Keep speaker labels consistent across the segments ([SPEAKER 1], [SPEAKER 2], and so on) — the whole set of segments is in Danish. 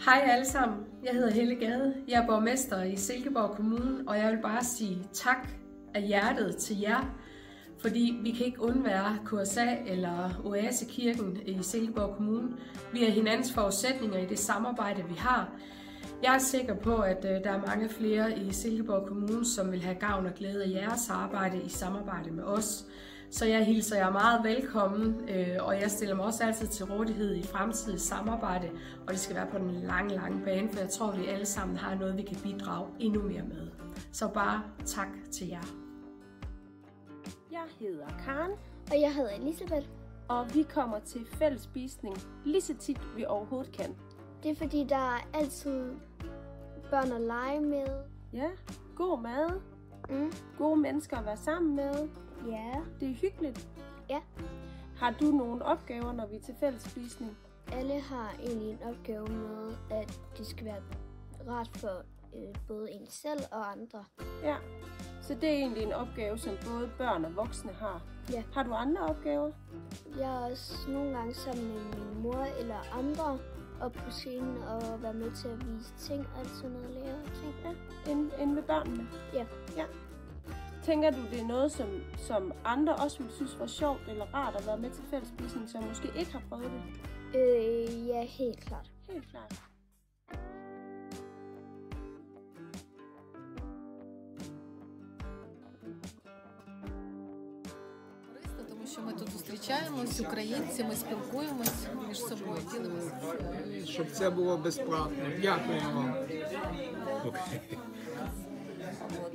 [SPEAKER 1] Hej alle sammen, jeg hedder Helle Gade, jeg er borgmester i Silkeborg Kommune, og jeg vil bare sige tak af hjertet til jer, fordi vi kan ikke undvære KSA eller Oasekirken i Silkeborg Kommune. Vi er hinandens forudsætninger i det samarbejde, vi har. Jeg er sikker på, at der er mange flere i Silkeborg Kommune, som vil have gavn og glæde af jeres arbejde i samarbejde med os. Så jeg hilser jer meget velkommen, og jeg stiller mig også altid til rådighed i fremtidigt samarbejde, og det skal være på den lange bane, for jeg tror, at vi alle sammen har noget, vi kan bidrage endnu mere med. Så bare tak til jer.
[SPEAKER 2] Jeg hedder Karen.
[SPEAKER 3] Og jeg hedder Elisabeth.
[SPEAKER 2] Og vi kommer til fællesspisning lige så tit vi overhovedet kan.
[SPEAKER 3] Det er fordi, der er altid børn at lege med.
[SPEAKER 2] Ja, god mad. Gode mennesker at være sammen med.
[SPEAKER 3] Ja.
[SPEAKER 2] Det er hyggeligt.
[SPEAKER 3] Ja.
[SPEAKER 2] Har du nogle opgaver, når vi er til fællesspisning?
[SPEAKER 3] Alle har egentlig en opgave med, at det skal være rart for både en selv og andre.
[SPEAKER 2] Ja, så det er egentlig en opgave, som både børn og voksne har.
[SPEAKER 3] Ja.
[SPEAKER 2] Har du andre opgaver?
[SPEAKER 3] Jeg er også nogle gange sammen med min mor eller andre op på scenen og være med til at vise ting og alt sådan noget, lære ting.
[SPEAKER 2] Ja, inde med børnene?
[SPEAKER 3] Ja.
[SPEAKER 2] Ja. Tænker du, det er noget, som andre også vil synes var sjovt eller rart at være med til fællesspisning, som måske ikke har prøvet det?
[SPEAKER 3] Ja, helt klart.
[SPEAKER 2] Helt klart.
[SPEAKER 4] Тому що ми тут зустрічаємось, українці, ми спілкуємось між собою, ділимося.
[SPEAKER 5] Щоб це було безплатно. Дякуємо вам.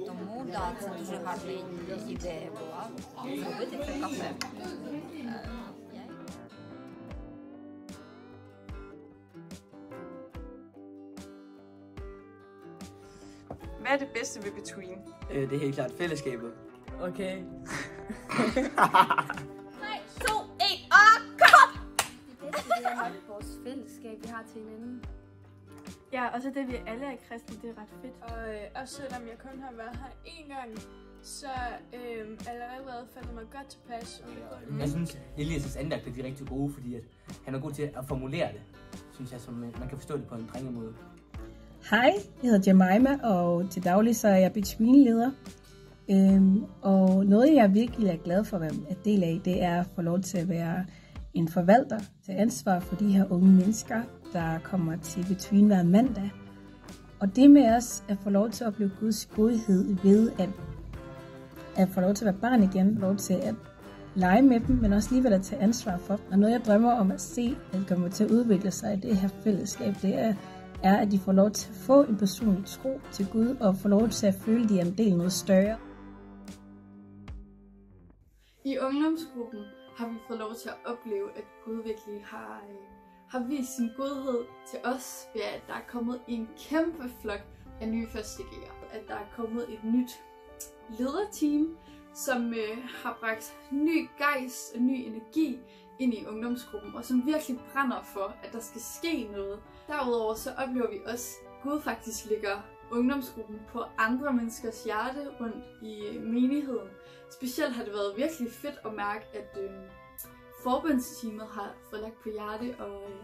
[SPEAKER 6] Тому, да, це дуже гарна ідея була зробити це кафе.
[SPEAKER 7] Hvad er det bedste ved Between?
[SPEAKER 8] Det er helt klart fællesskabet.
[SPEAKER 7] Okay.
[SPEAKER 6] 3, 2, 1 og kom!
[SPEAKER 9] Det bedste er vores fællesskab, vi har til hinanden.
[SPEAKER 10] Ja, og så det, vi alle er kristne, det er ret fedt.
[SPEAKER 11] Og også selvom jeg kun har været her én gang, så allerede faldet mig godt tilpas.
[SPEAKER 8] Jeg synes, Elias' andagter er rigtig gode, fordi at han er god til at formulere det, synes jeg, som man kan forstå det på en drengemåde.
[SPEAKER 12] Hej, jeg hedder Jemima, og til daglig så er jeg Between-leder. Og noget, jeg virkelig er glad for at være en del af, det er at få lov til at være en forvalter til ansvar for de her unge mennesker, der kommer til Between hver mandag. Og det med os at få lov til at opleve Guds godhed ved at få lov til at være barn igen, få lov til at lege med dem, men også alligevel at tage ansvar for dem. Og noget, jeg drømmer om at se, at kommer til at udvikle sig i det her fællesskab, det er, at de får lov til at få en personlig tro til Gud, og få lov til at føle, at de er en del af noget større.
[SPEAKER 13] I ungdomsgruppen har vi fået lov til at opleve, at Gud virkelig har vist sin godhed til os, ved at der er kommet en kæmpe flok af nye førstegængere. At der er kommet et nyt lederteam, som har bragt ny gejst og ny energi ind i ungdomsgruppen, og som virkelig brænder for, at der skal ske noget. Derudover så oplever vi også, at Gud faktisk lægger ungdomsgruppen på andre menneskers hjerte rundt i menigheden. Specielt har det været virkelig fedt at mærke, at forbundsteamet har fået lagt på hjerte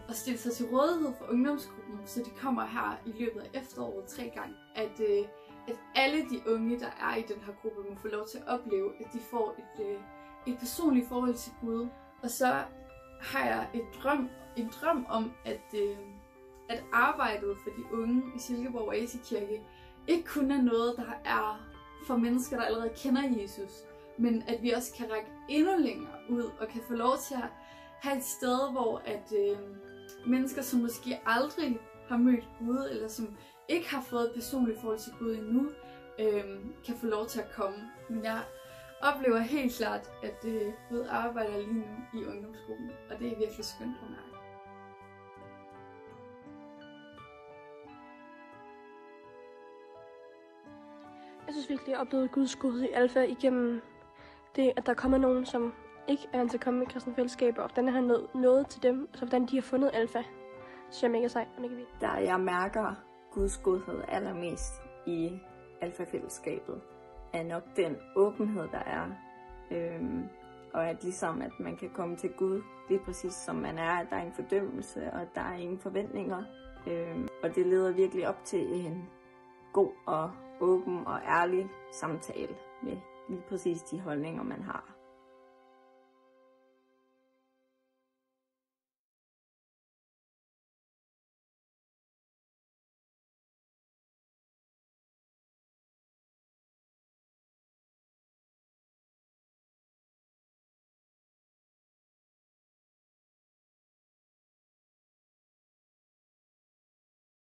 [SPEAKER 13] og stille sig til rådighed for ungdomsgruppen, så de kommer her i løbet af efteråret 3 gange. At alle de unge, der er i den her gruppe, må få lov til at opleve, at de får et personligt forhold til Gud. Og så har jeg en drøm om, at arbejdet for de unge i Silkeborg Oasekirke ikke kun er noget, der er for mennesker, der allerede kender Jesus, men at vi også kan række endnu længere ud og kan få lov til at have et sted, hvor at mennesker, som måske aldrig har mødt Gud, eller som ikke har fået et personligt forhold til Gud endnu, kan få lov til at komme. Men jeg oplever helt klart, at Gud arbejder lige nu i ungdomsgruppen, og det er virkelig skønt at mærke.
[SPEAKER 10] Jeg synes virkelig, at jeg oplevede Guds godhed i Alfa igennem det, at der kommer nogen, som ikke er vant til at komme i kristne fællesskaber, og hvordan han har nået til dem, så hvordan de har fundet Alfa. Så jeg er mega sej og mega vildt.
[SPEAKER 14] Der jeg mærker Guds godhed allermest i Alfa-fællesskabet, er nok den åbenhed, der er. Og at ligesom at man kan komme til Gud lige præcis som man er, at der er ingen fordømmelse, og der er ingen forventninger Og det leder virkelig op til en god og åben og ærlig samtale med lige præcis de holdninger, man har.